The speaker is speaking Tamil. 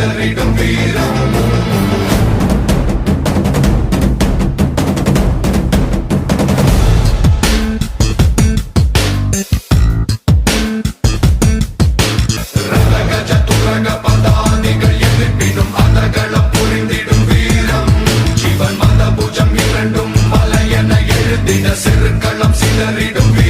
சிதறிடும் வீரம். ரதகஜ துரக பதானிகள் எதிர்ப்பினும் அனகளம் புரிந்திடும் வீரம். ஜீவன் மத புஜம் இரண்டும் மலையென எழுதின சிறுக்களம் சிதறிடும் வீரம்.